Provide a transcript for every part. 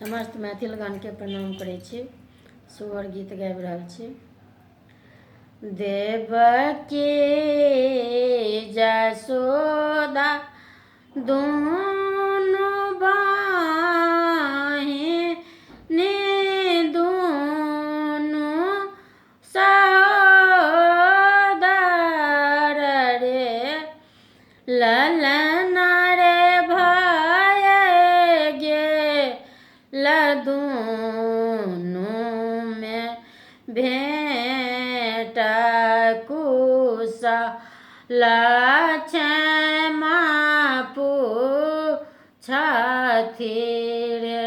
समस्त मैथिल गानके प्रणाम करै छी। सोहर गीत गाबि रहल छी। देवकी जसोदा दुनू बहिनी दुनू सहोदर रे, ललना रे भय गेल दुनू में भेंट कुशल क्षमा पूछथि रे,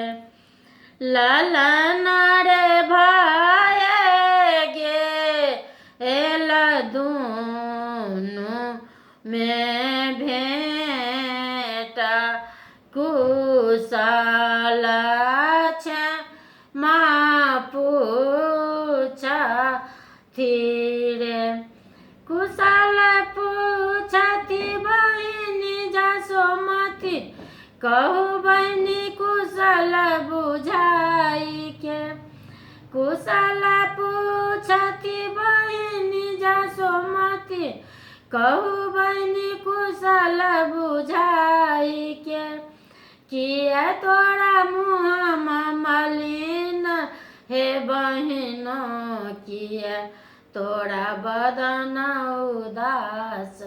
ललना रे भय गेल दुनू में भेंट कुशल क्षमा पूछथि रे। कुशल पूछथि बहिनी जसोमती, कहू बहिनी कुशल बुझाई के। कुशल पूछथि बहिनी जसोमती, कहू बहिनी कुशल बुझाई के। किया तोरा मुँह मलिन हे बहिनो, किया तोरा बदन उदास,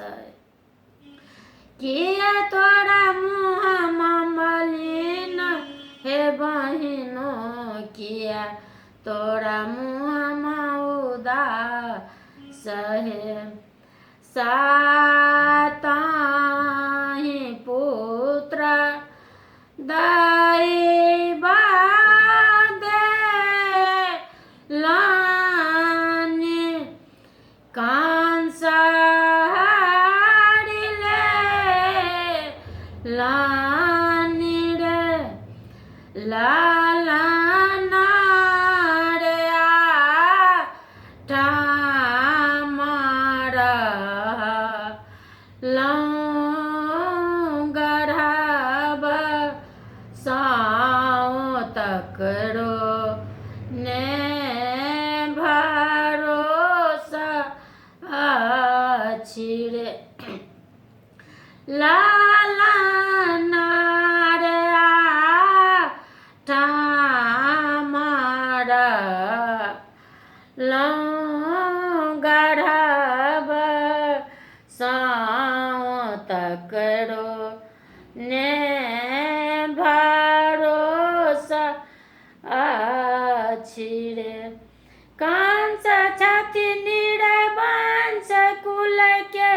किया तोरा मुँह मलिन हे बहिनो, किया तोरा मुँह उदास हे। सातहि पुत्र दैवा देलनि, कंस हरिले लानि रे, ललना रे आठम गढ़ब तकरो ने भरोसा अछि रे, ललना रे आठम गढ़ब तकरो ने भरोसा अछि रे। कंस छथि निरवंश कुल के,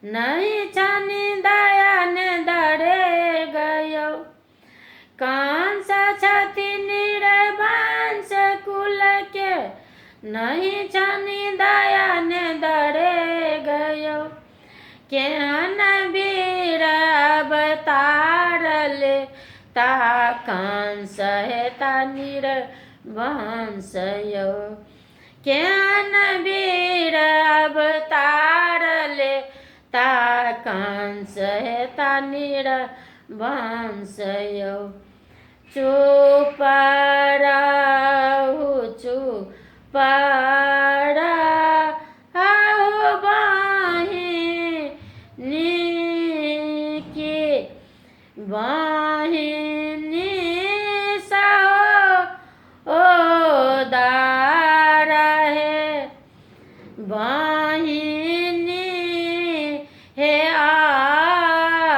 नहीं छनि दया ने डरे गयो। कंस छथि निरवंश कुल के, नहीं छनि दया ने डरे गयो। केहन वीर अवतार ले ता कंस हेता निरवंश यो। केहन वीर अवतार ले ता कंस हेता निरवंश यो। चुप रहू चुप रहू बहिनी की बहिनी सहोदर हे, बहिनी हे अपन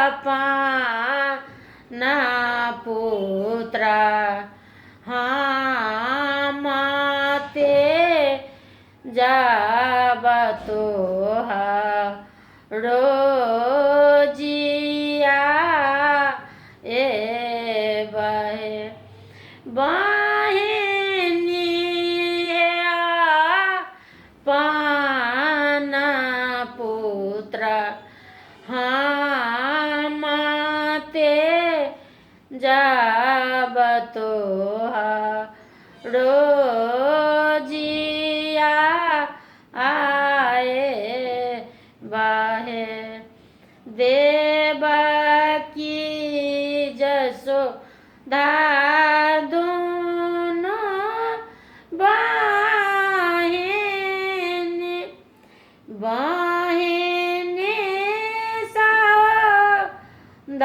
पुत्र हम जब तोहरो जिया एबै, बहिनी हे अपन पुत्र हम जब तोहरो जिया आए बाहे। देवकी जसोदा बाहें ने सावधान